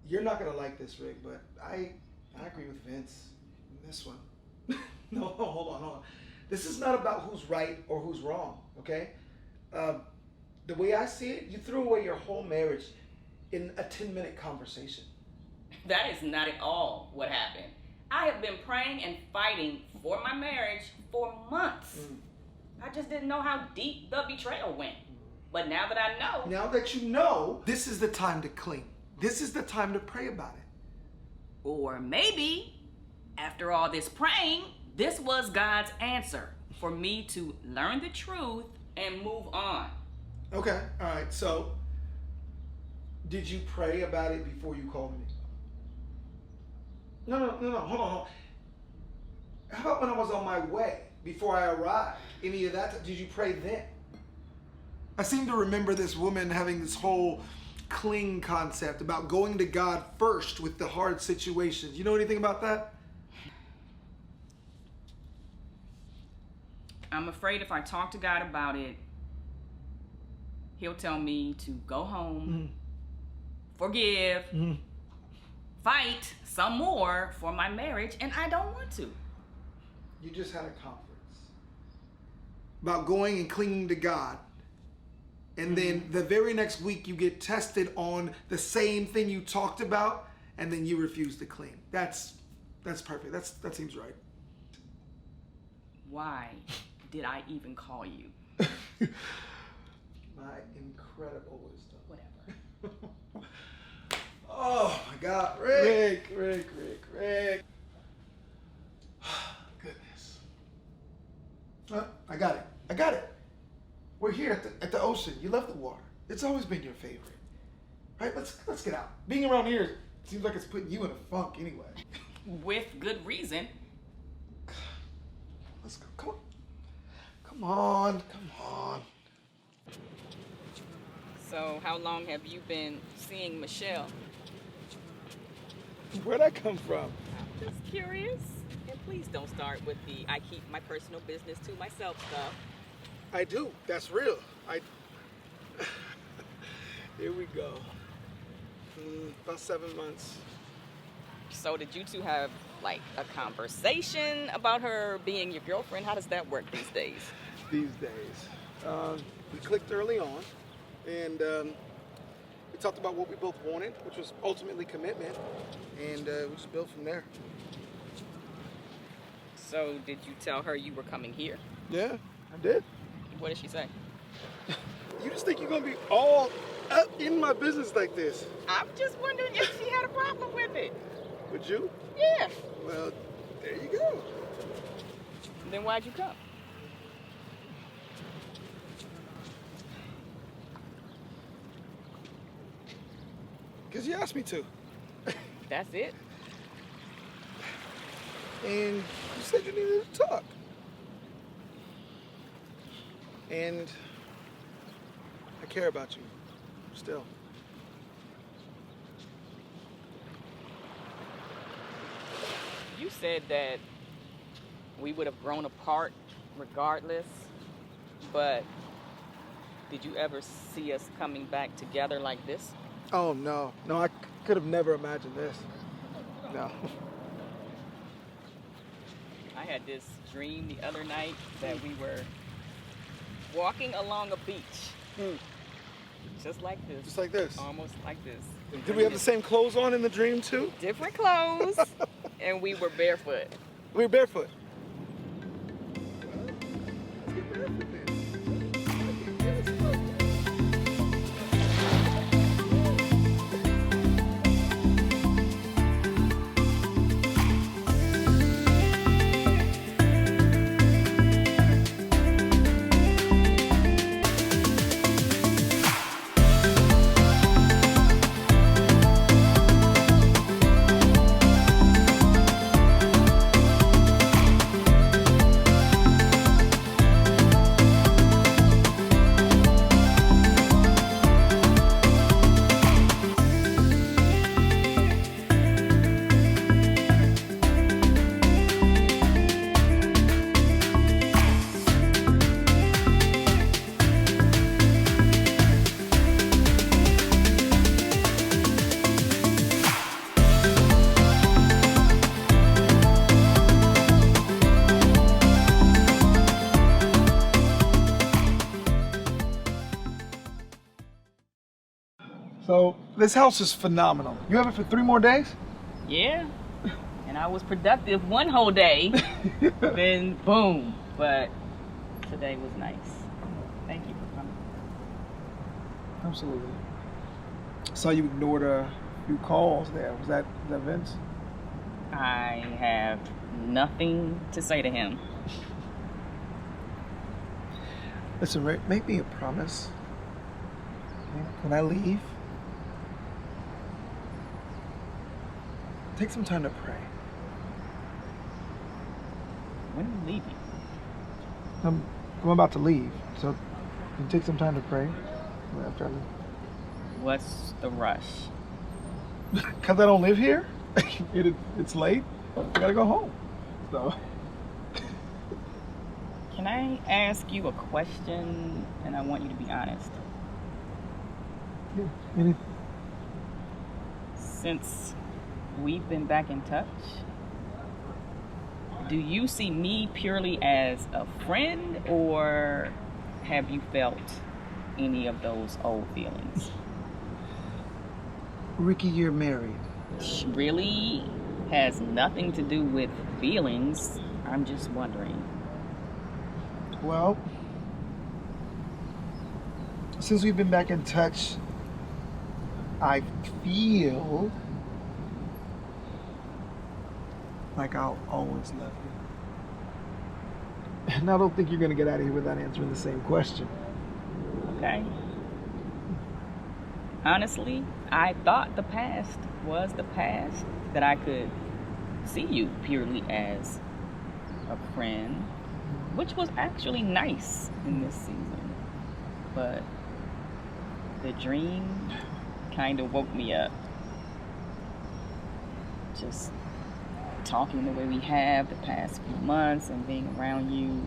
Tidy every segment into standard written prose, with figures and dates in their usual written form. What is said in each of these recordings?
You're not gonna like this, Rick, but I agree with Vince in this one. No, hold on. This is not about who's right or who's wrong, okay? The way I see it, you threw away your whole marriage in a 10-minute conversation. That is not at all what happened. I have been praying and fighting for my marriage for months. I just didn't know how deep the betrayal went. But now that I know... Now that you know, this is the time to clean. This is the time to pray about it. Or maybe, after all this praying, this was God's answer for me to learn the truth and move on. Okay, all right. So, did you pray about it before you called me? No. Hold on. How about when I was on my way, before I arrived? Any of that? Did you pray then? I seem to remember this woman having this whole cling concept about going to God first with the hard situations. You know anything about that? I'm afraid if I talk to God about it, he'll tell me to go home, forgive, fight some more for my marriage, and I don't want to. You just had a conference about going and clinging to God. And then the very next week you get tested on the same thing you talked about, and then you refuse to cling. That's perfect. That seems right. Why did I even call you? My incredible wisdom. Whatever. Oh my God, Rick. Goodness. I got it. We're here at the ocean. You love the water. It's always been your favorite. Right? Let's get out. Being around here seems like it's putting you in a funk anyway. With good reason. Let's go. Come on. So how long have you been seeing Michelle? Where'd that come from? I'm just curious. And please don't start with the I keep my personal business to myself stuff. I do. That's real. Here we go. About 7 months. So did you two have like a conversation about her being your girlfriend? How does that work these days? These days. We clicked early on, and we talked about what we both wanted, which was ultimately commitment, and we just built from there. So did you tell her you were coming here? Yeah, I did. What did she say? You just think you're gonna be all up in my business like this? I'm just wondering if she had a problem with it. Would you? Yeah. Well, there you go. Then why'd you come? Because you asked me to. That's it? And you said you needed to talk. And I care about you, still. You said that we would have grown apart regardless, but did you ever see us coming back together like this? Oh, no. No, I could have never imagined this. No. I had this dream the other night that we were walking along a beach. Just like this. Just like this? Almost like this. Did we have the same clothes on in the dream, too? Different clothes, and we were barefoot. We were barefoot. So this house is phenomenal. You have it for 3 more days? Yeah. And I was productive one whole day. Then boom. But today was nice. Thank you for coming. Absolutely. I saw you ignored a few calls there. Was that Vince? I have nothing to say to him. Listen, Rick, make me a promise. Okay? When I leave, take some time to pray. When are you leaving? I'm about to leave, so can you take some time to pray after I leave? What's the rush? Because I don't live here. It's late. I gotta go home. So. Can I ask you a question, and I want you to be honest? Yeah. Since we've been back in touch, do you see me purely as a friend, or have you felt any of those old feelings? Rikki, you're married. Which really has nothing to do with feelings. I'm just wondering. Well, since we've been back in touch, I feel like I'll always love you. And I don't think you're going to get out of here without answering the same question. Okay. Honestly, I thought the past was the past, that I could see you purely as a friend, which was actually nice in this season. But the dream kind of woke me up. Just talking the way we have the past few months and being around you,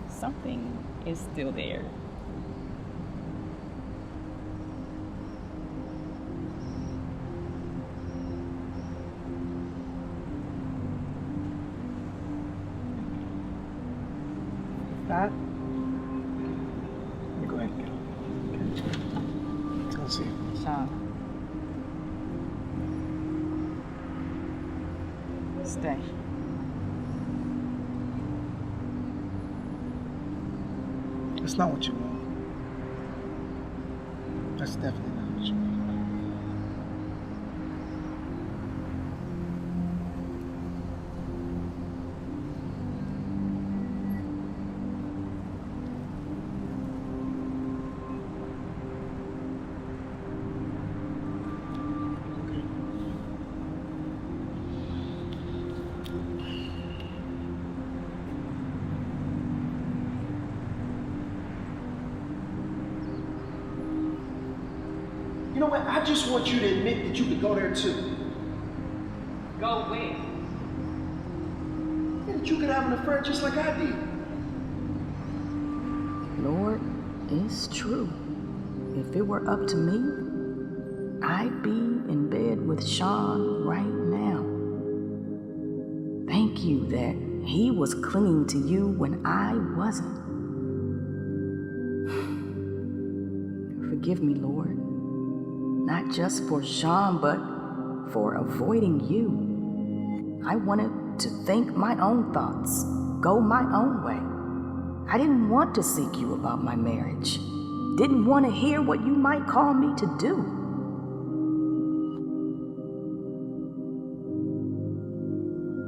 something is still there. That? Let me go ahead and get him. Okay. Let's see. Sean. Stay. It's not what you want. That's definitely not what you want. You know what? I just want you to admit that you could go there too. Go where? Yeah, that you could have an affair just like I did. Lord, it's true. If it were up to me, I'd be in bed with Sean right now. Thank you that he was clinging to you when I wasn't. Forgive me, Lord. Not just for Sean, but for avoiding you. I wanted to think my own thoughts, go my own way. I didn't want to seek you about my marriage. Didn't want to hear what you might call me to do.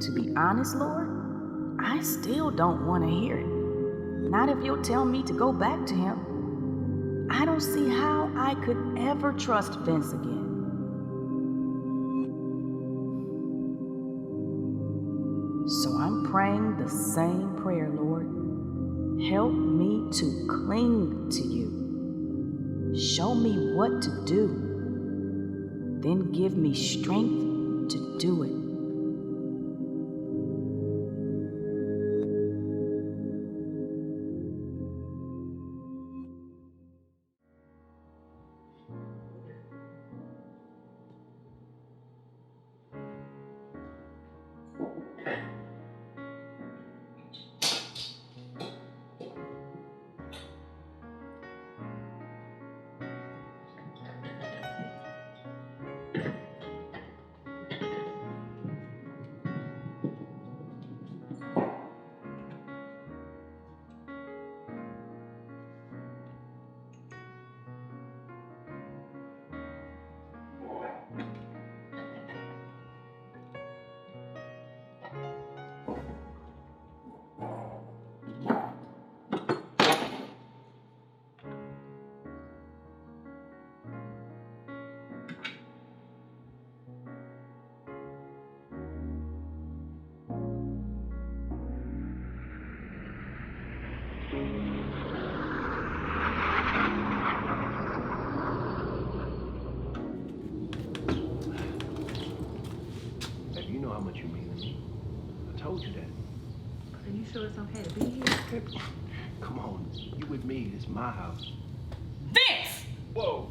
To be honest, Lord, I still don't want to hear it. Not if you'll tell me to go back to him. I don't see how I could ever trust Vince again. So I'm praying the same prayer, Lord. Help me to cling to you. Show me what to do. Then give me strength to do it. sure it's okay to be here? Come on, you with me. It's my house. Vince! Whoa.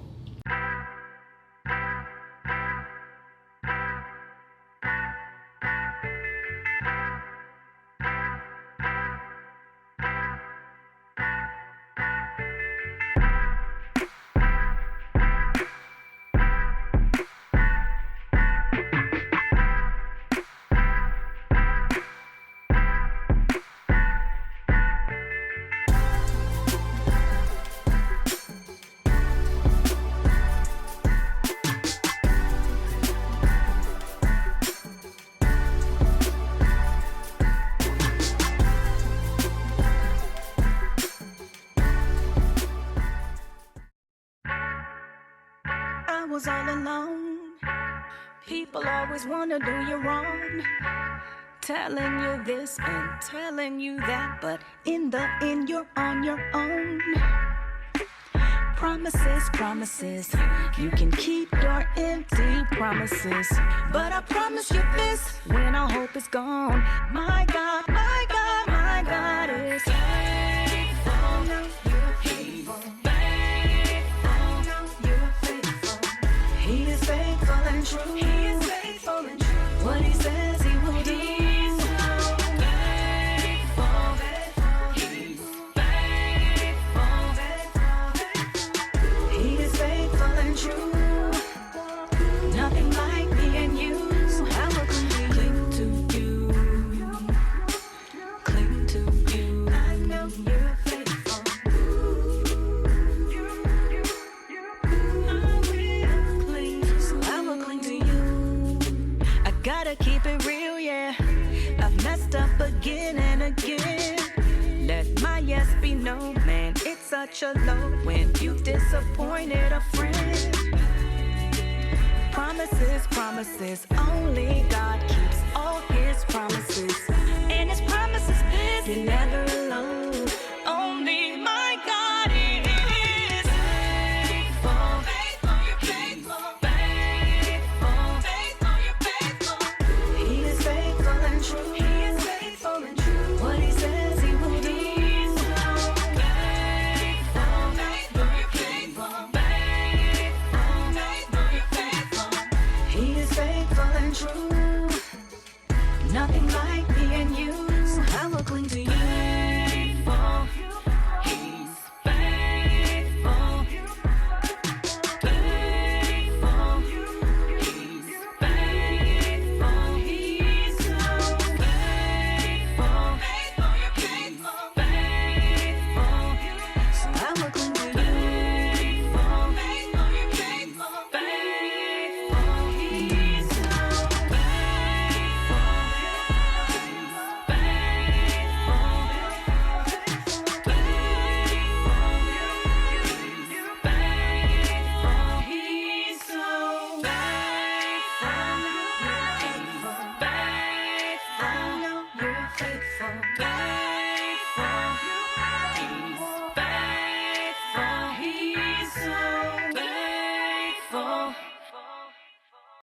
I was all alone. People always wanna do you wrong, telling you this and telling you that, but in the end you're on your own. Promises, promises, you can keep your empty promises, but I promise you this, when all hope is gone, my God, my God, my God is faithful. You're faithful. He is faithful and true. He is faithful and true. What he says he will do. He's so faithful. He's faithful. He is faithful and true. Nothing like me and you. So how will I cling to you? Cling to you. I know you're faithful. Gotta keep it real, yeah. I've messed up again and again. Let my yes be no, man. It's such a low when you disappointed a friend. Promises, promises. Only God keeps all his promises. And his promises is you're never alone. Only my God is faithful. Faithful, you're faithful. True. He is faithful and true. What he says he will do. He's so faithful. Faithful, you're faithful. Faithful, you're faithful. He is faithful and true. Nothing like me and you. So I will cling to you. Faithful. He's faithful. Faithful. He's faithful. He's so faithful. Faithful, you're faithful. Faithful. So I will cling to you. Faithful. Faithful, you're faithful. Faithful. He's so faithful. I know you're faithful.